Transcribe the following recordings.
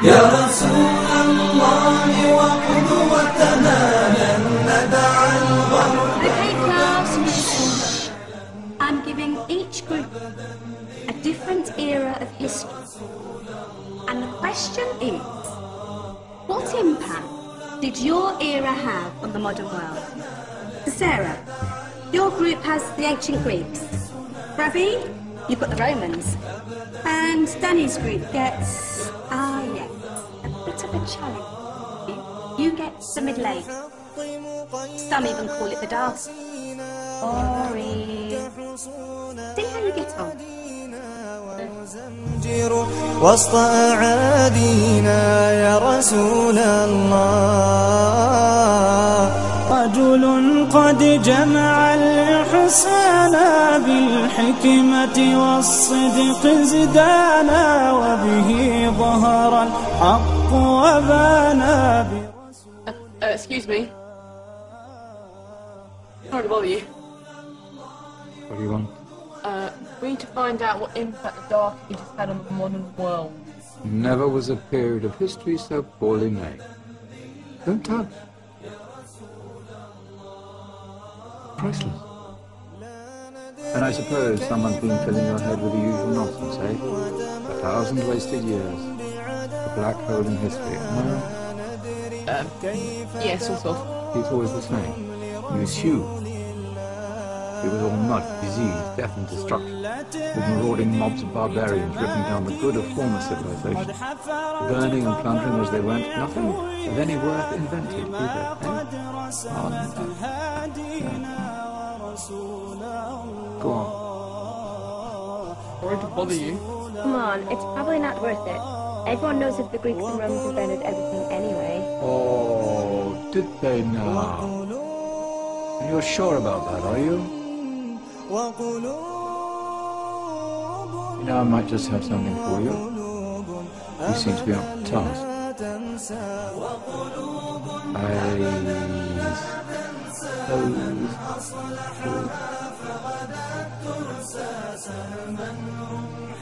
يا رسول الله وقدوتنا لن ندع الغرب. Okay, class, I'm giving each group a different era of history. And the question is, what impact did your era have on the modern world? So Sarah, your group has the ancient Greeks. Ravi, you've got the Romans. And Danny's group gets, yes, a bit of a challenge. You get the Middle Age. Some even call it the Dark. Boring. See how you get on. وسط أعادينا يا رسول الله. رجل قد جمع الإحسان بالحكمة والصدق زدانا وبه ظهر الحق وبانا. Excuse me. Sorry to bother you. What do you want? We need to find out what impact the Dark Ages had on the modern world. Never was a period of history so poorly made. Don't touch. Priceless. And I suppose someone's been filling your head with the usual nonsense, eh? 1,000 wasted years. A black hole in history. Am I right? Yeah, sort of. It's always the same. You assume. It was all mud, disease, death and destruction, with marauding mobs of barbarians ripping down the good of former civilizations, burning and plundering as they went, nothing of any worth invented either, eh? Oh, no. Go on. Sorry to bother you. Come on, it's probably not worth it. Everyone knows that the Greeks and Romans invented everything anyway. Oh, did they now? You're sure about that, are you? You know, I might just have something for you. You seem to be on task.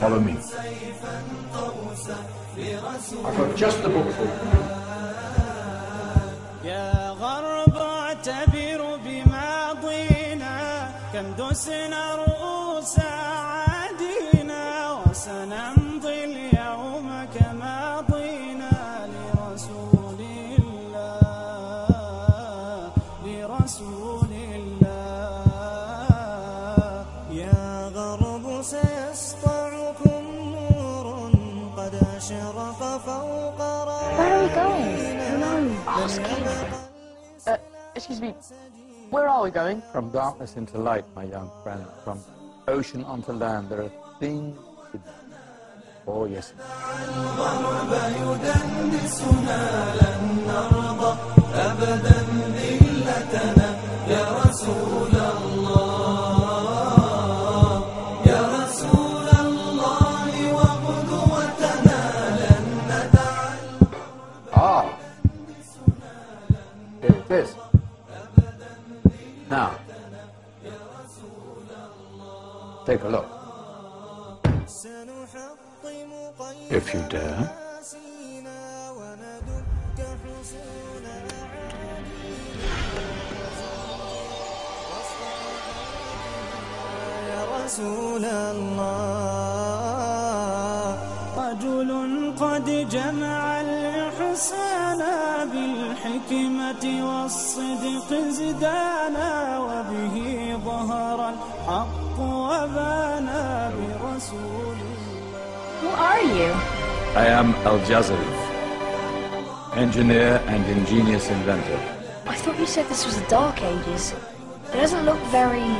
Follow me. I've got just the book for you. يا غرب اعتبر بماضينا كم دسنا رؤوس عادينا وسنمضي اليوم كماضينا لرسول الله لرسول الله. يا غرب سيسطعكم نور قد أشرق فوق Where are we going? Who knows? Excuse me. Where are we going? From darkness into light, my young friend. From ocean onto land, there are things to do. Oh, yes. Ah, here it is. Now, take a look. If you dare. رسول الله. رجل قد جمع الإحسان بالحكمة والصدق زدانا وبه ظهر الحق وبانا برسول الله. Who are you? I am Al-Jazari, engineer and ingenious inventor. I thought you said this was the Dark Ages. It doesn't look very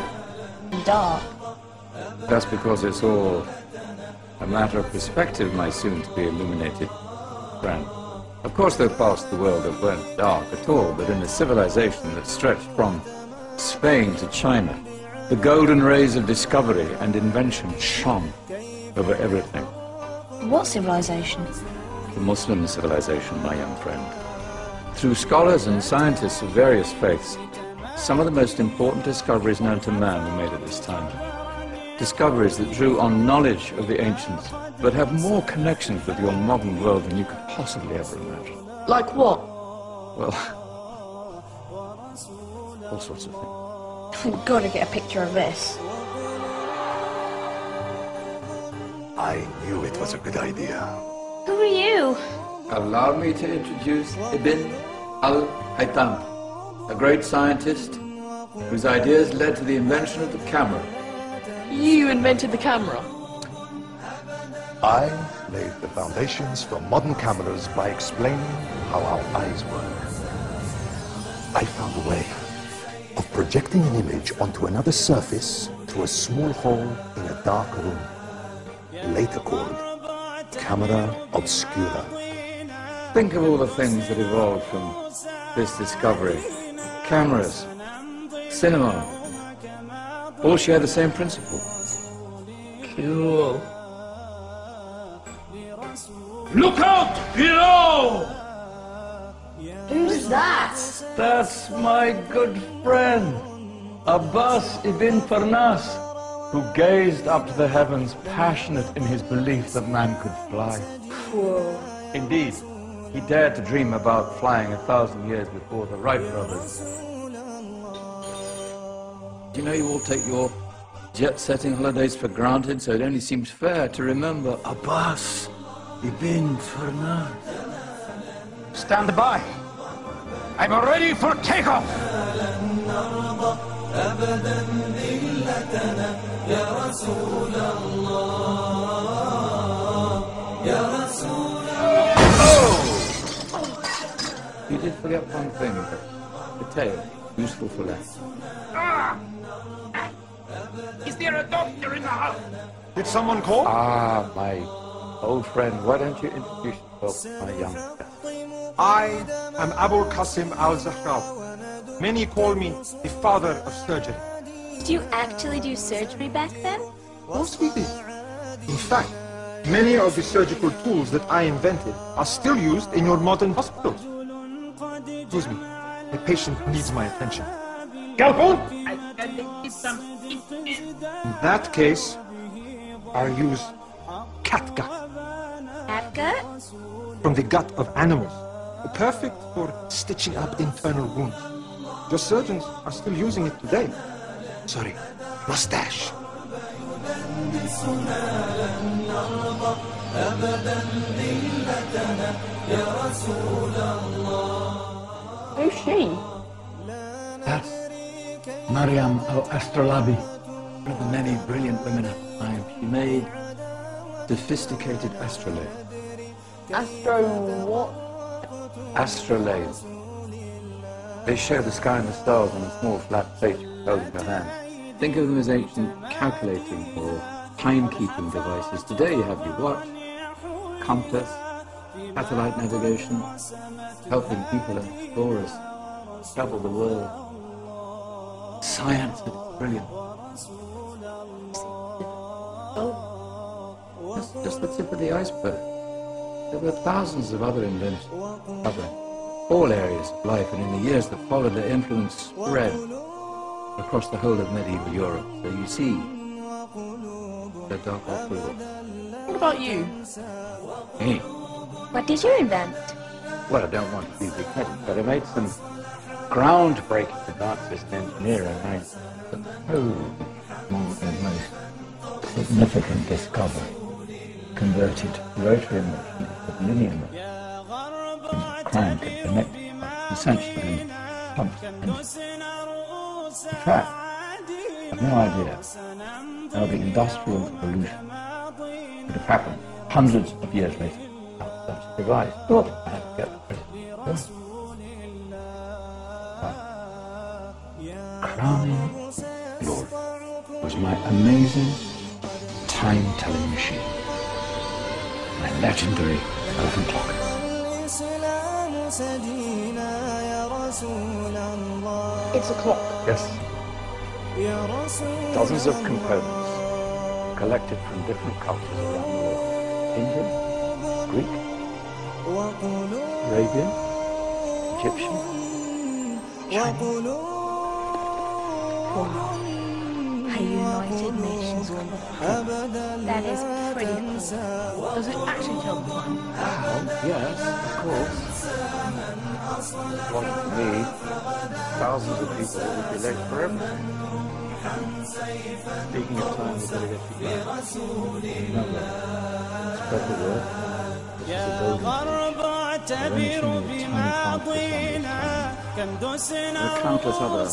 dark. That's because it's all a matter of perspective, my soon-to-be illuminated friend. Of course, there are parts of the world that weren't dark at all, but in a civilization that stretched from Spain to China, the golden rays of discovery and invention shone over everything. What civilization? The Muslim civilization, my young friend. Through scholars and scientists of various faiths, some of the most important discoveries known to man were made at this time. Discoveries that drew on knowledge of the ancients, but have more connections with your modern world than you could possibly ever imagine. Like what? Well, all sorts of things. I've got to get a picture of this. I knew it was a good idea. Who are you? Allow me to introduce Ibn al-Haytham, a great scientist whose ideas led to the invention of the camera. You invented the camera. I laid the foundations for modern cameras by explaining how our eyes work. I found a way of projecting an image onto another surface through a small hole in a dark room, later called camera obscura. Think of all the things that evolved from this discovery. Cameras, cinema, all share the same principle. Cool. Look out below! Who's that? That's my good friend, Abbas ibn Farnas, who gazed up to the heavens, passionate in his belief that man could fly. Whoa. Indeed, he dared to dream about flying 1,000 years before the Wright brothers. Do you know you all take your jet-setting holidays for granted, so it only seems fair to remember Abbas ibn Farnas. Stand by. I'm ready for takeoff. You did forget one thing, the tail, useful for life. Is there a doctor in the house? Did someone call? Ah, my old friend, why don't you introduce yourself, my young friend? I am Abu Qasim al-Zahrawi. Many call me the father of surgery. Did you actually do surgery back then? Of course we did. In fact, many of the surgical tools that I invented are still used in your modern hospitals. Excuse me, the patient needs my attention. Galpon! In that case, I'll use catgut. Catgut? From the gut of animals. Perfect for stitching up internal wounds. Your surgeons are still using it today. Sorry, mustache. Who's she? That's Maryam al-Astrolabi, one of the many brilliant women of the time. She made sophisticated astrolabe. Astro what? Astrolabe. They show the sky and the stars on a small flat plate you can hold in your hand. Think of them as ancient calculating or timekeeping devices. Today you have your watch, compass, satellite navigation, helping people and explorers travel the world. Science is brilliant. That's just the tip of the iceberg. There were thousands of other inventions covering all areas of life, and in the years that followed, their influence spread across the whole of medieval Europe. So you see, the dark afterwards. What about you? Me? What did you invent? Well, I don't want to be big-headed, but I made some groundbreaking advances in engineering. I most significant discovery converted rotary motion into linear motion. Crank and connect essentially pumps engines. In fact, I have no idea how the Industrial Revolution would have happened hundreds of years later. Such a device. Thought I had to get the credit. Crowning glory was my amazing time-telling machine, my legendary elephant clock. It's a clock. Yes. Dozens of components collected from different cultures around the world. Indian, Greek, Arabian, Egyptian, Chinese. Wow. a United Nations conference. That is pretty cool. Does it actually tell the time? Yes, of course. Well, for me, thousands of people would be late for everything. Speaking of time, we better get to work. Remember, spread the word. يا غرب اعتبر بماضينا كم دسنا There are countless other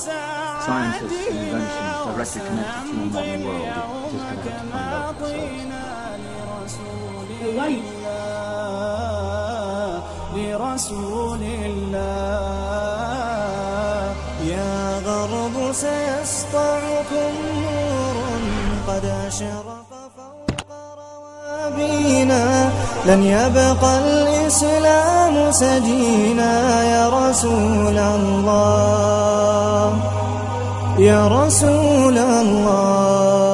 scientists and inventions directly connected to the modern world that just have to find out themselves. لرسول الله يا غرب سيسطعكم نور قد أشرق فوق روابينا لن يبقى الإسلام سجينا يا رسول الله يا رسول الله